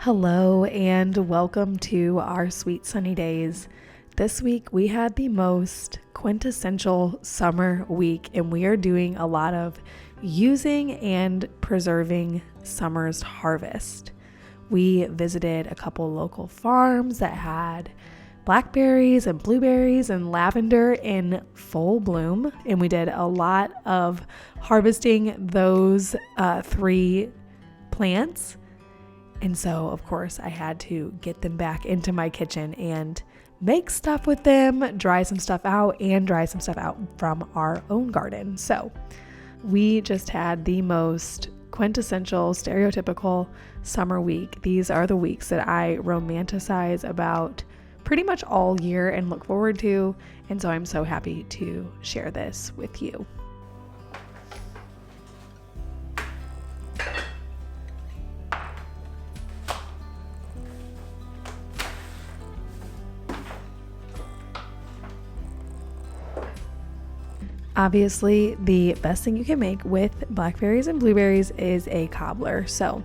Hello and welcome to our sweet sunny days. This week we had the most quintessential summer week, and we are doing a lot of using and preserving summer's harvest. We visited a couple local farms that had blackberries and blueberries and lavender in full bloom, and we did a lot of harvesting those three plants. And so, of course, I had to get them back into my kitchen and make stuff with them, dry some stuff out, and dry some stuff out from our own garden. So we just had the most quintessential, stereotypical summer week. These are the weeks that I romanticize about pretty much all year and look forward to. And so I'm so happy to share this with you. Obviously, the best thing you can make with blackberries and blueberries is a cobbler. So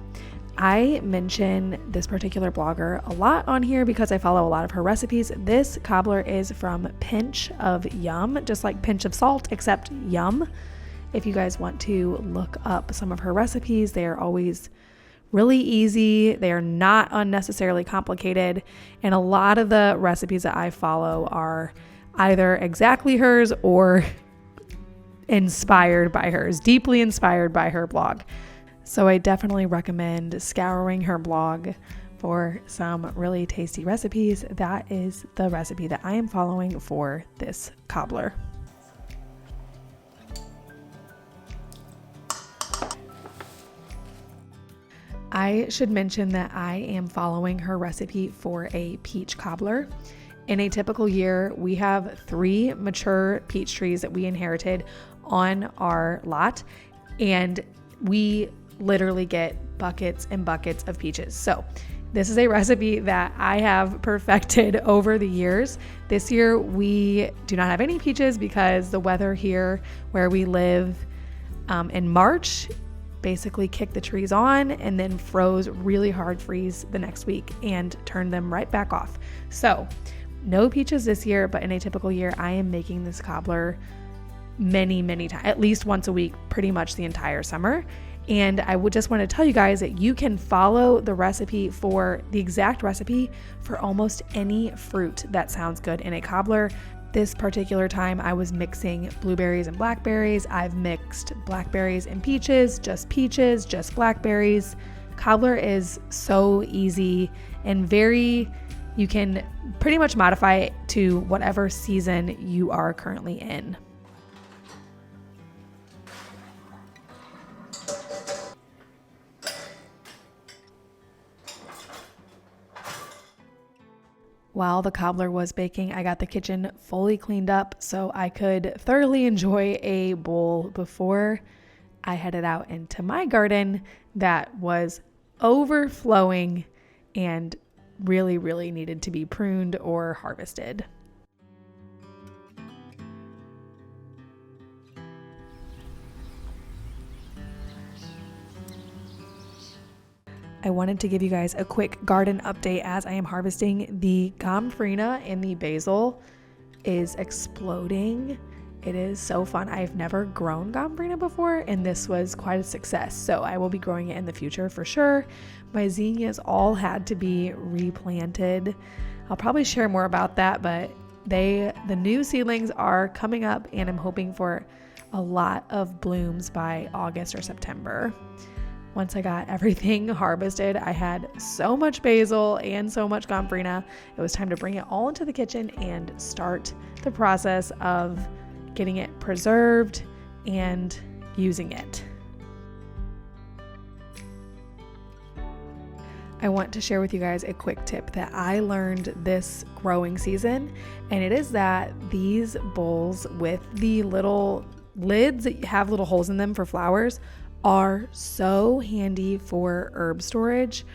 I mention this particular blogger a lot on here because I follow a lot of her recipes. This cobbler is from Pinch of Yum, just like pinch of salt, except yum. If you guys want to look up some of her recipes, they are always really easy. They are not unnecessarily complicated. And a lot of the recipes that I follow are either exactly hers or inspired by hers, deeply inspired by her blog. So I definitely recommend scouring her blog for some really tasty recipes. That is the recipe that I am following for this cobbler. I should mention that I am following her recipe for a peach cobbler. In a typical year, we have 3 mature peach trees that we inherited on our lot, and we literally get buckets and buckets of peaches. So this is a recipe that I have perfected over the years. This year, we do not have any peaches because the weather here where we live in March basically kicked the trees on and then froze really hard freeze the next week and turned them right back off. So no peaches this year, but in a typical year, I am making this cobbler many times, at least once a week, pretty much the entire summer. And I would just want to tell you guys that you can follow the recipe for the exact recipe for almost any fruit that sounds good in a cobbler. This particular time I was mixing blueberries and blackberries. I've mixed blackberries and peaches, just blackberries. Cobbler is so easy and you can pretty much modify it to whatever season you are currently in. While the cobbler was baking, I got the kitchen fully cleaned up so I could thoroughly enjoy a bowl before I headed out into my garden that was overflowing and really needed to be pruned or harvested. I wanted to give you guys a quick garden update as I am harvesting. The gomphrena in the basil is exploding. It is so fun. I've never grown gomphrena before, and this was quite a success. So I will be growing it in the future for sure. My zinnias all had to be replanted. I'll probably share more about that, but the new seedlings are coming up, and I'm hoping for a lot of blooms by August or September. Once I got everything harvested, I had so much basil and so much gomphrena. It was time to bring it all into the kitchen and start the process of getting it preserved and using it. I want to share with you guys a quick tip that I learned this growing season, and it is that these bowls with the little lids that have little holes in them for flowers are so handy for herb storage.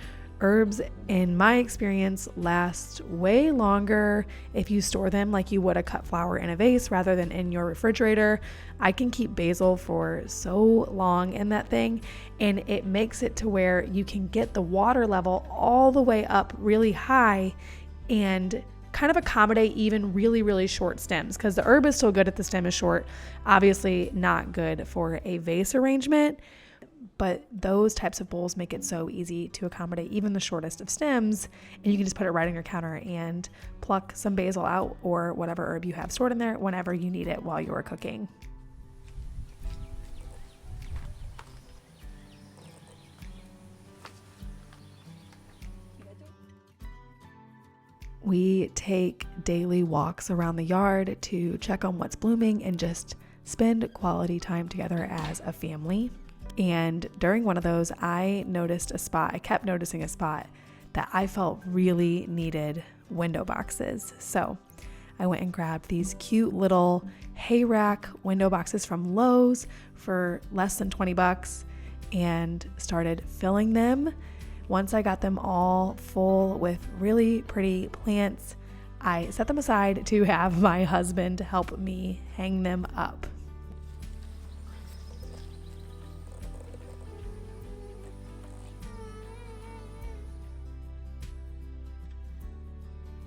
Herbs, in my experience, last way longer if you store them like you would a cut flower in a vase rather than in your refrigerator. I can keep basil for so long in that thing, and it makes it to where you can get the water level all the way up really high and kind of accommodate even really, really short stems, because the herb is still good if the stem is short. Obviously not good for a vase arrangement, but those types of bowls make it so easy to accommodate even the shortest of stems, and you can just put it right on your counter and pluck some basil out or whatever herb you have stored in there whenever you need it while you're cooking. We take daily walks around the yard to check on what's blooming and just spend quality time together as a family. And during one of those, I kept noticing a spot that I felt really needed window boxes. So I went and grabbed these cute little hay rack window boxes from Lowe's for less than $20 and started filling them. Once I got them all full with really pretty plants, I set them aside to have my husband help me hang them up.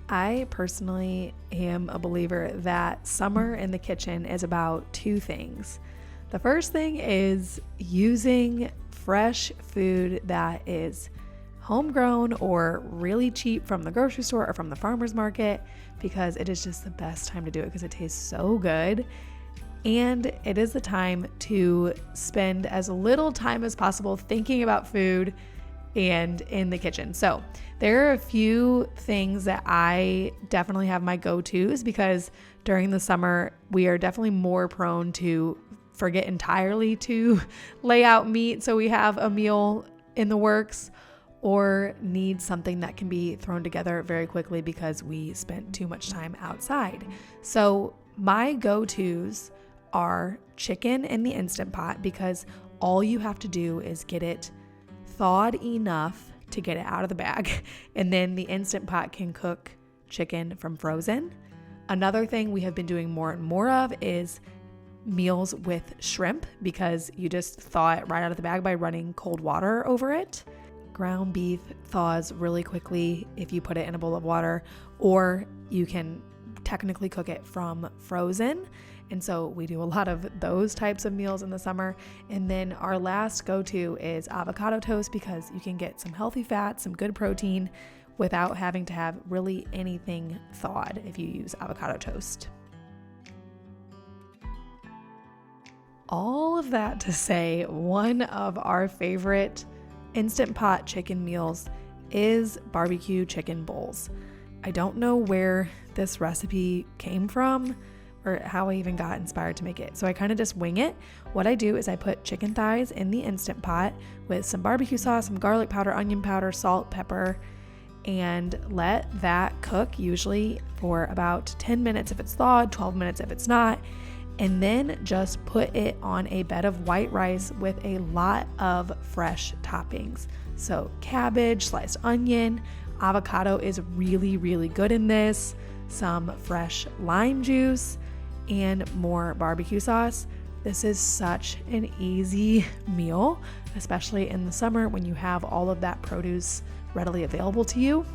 I personally am a believer that summer in the kitchen is about two things. The first thing is using fresh food that is homegrown or really cheap from the grocery store or from the farmer's market, because it is just the best time to do it because it tastes so good. And it is the time to spend as little time as possible thinking about food and in the kitchen. So there are a few things that I definitely have my go-tos, because during the summer, we are definitely more prone to forget entirely to lay out meat so we have a meal in the works, or need something that can be thrown together very quickly because we spent too much time outside. So my go-tos are chicken in the Instant Pot, because all you have to do is get it thawed enough to get it out of the bag, and then the Instant Pot can cook chicken from frozen. Another thing we have been doing more and more of is meals with shrimp, because you just thaw it right out of the bag by running cold water over it. Ground beef thaws really quickly if you put it in a bowl of water, or you can technically cook it from frozen. And so we do a lot of those types of meals in the summer. And then our last go-to is avocado toast, because you can get some healthy fat, some good protein without having to have really anything thawed if you use avocado toast. All of that to say, one of our favorite Instant Pot chicken meals is barbecue chicken bowls. I don't know where this recipe came from or how I even got inspired to make it, so I kind of just wing it. What I do is I put chicken thighs in the Instant Pot with some barbecue sauce, some garlic powder, onion powder, salt, pepper, and let that cook, usually for about 10 minutes if it's thawed, 12 minutes if it's not, and then just put it on a bed of white rice with a lot of fresh toppings. So cabbage, sliced onion, avocado is really, really good in this, some fresh lime juice, and more barbecue sauce. This is such an easy meal, especially in the summer when you have all of that produce readily available to you.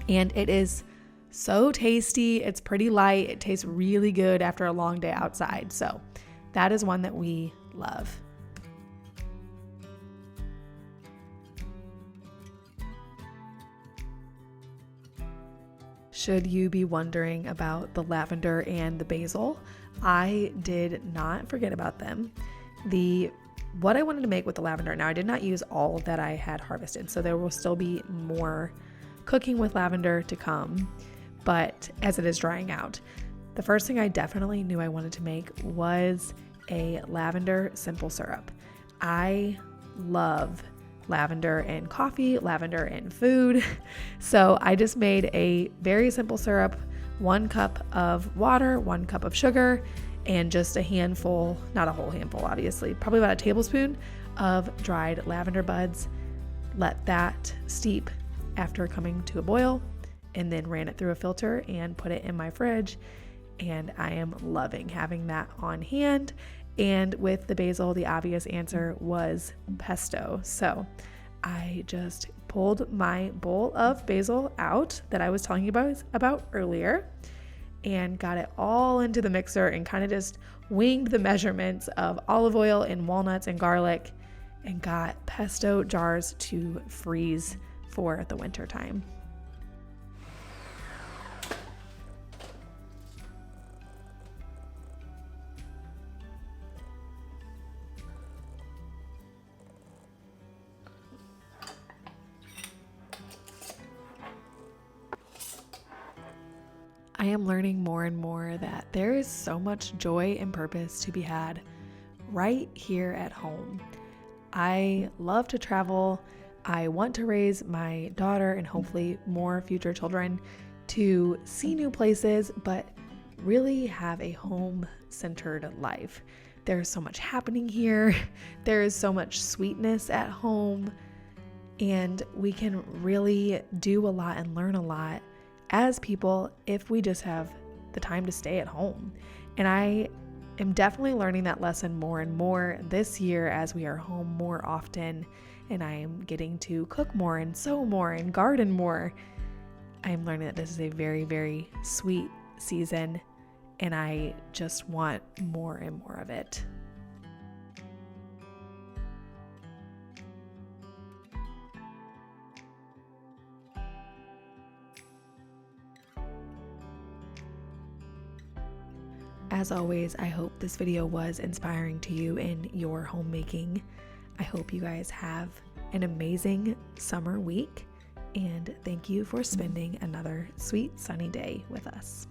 And it is so tasty. It's pretty light. It tastes really good after a long day outside. So that is one that we love. Should you be wondering about the lavender and the basil, I did not forget about them. What I wanted to make with the lavender, now I did not use all that I had harvested, so there will still be more cooking with lavender to come, but as it is drying out. The first thing I definitely knew I wanted to make was a lavender simple syrup. I love lavender in coffee, lavender in food. So I just made a very simple syrup, 1 cup of water, 1 cup of sugar, and just a handful, not a whole handful obviously, probably about a tablespoon of dried lavender buds. let that steep after coming to a boil, and then ran it through a filter and put it in my fridge. And I am loving having that on hand. And with the basil, the obvious answer was pesto. So I just pulled my bowl of basil out that I was telling you about earlier and got it all into the mixer and kind of just winged the measurements of olive oil and walnuts and garlic and got pesto jars to freeze for the winter time. I am learning more and more that there is so much joy and purpose to be had right here at home. I love to travel. I want to raise my daughter and hopefully more future children to see new places, but really have a home-centered life. There's so much happening here. There is so much sweetness at home, and we can really do a lot and learn a lot as people if we just have the time to stay at home. And I am definitely learning that lesson more and more this year as we are home more often, and I am getting to cook more and sew more and garden more. I am learning that this is a very, very sweet season, and I just want more and more of it. As always, I hope this video was inspiring to you in your homemaking. I hope you guys have an amazing summer week, and thank you for spending another sweet sunny day with us.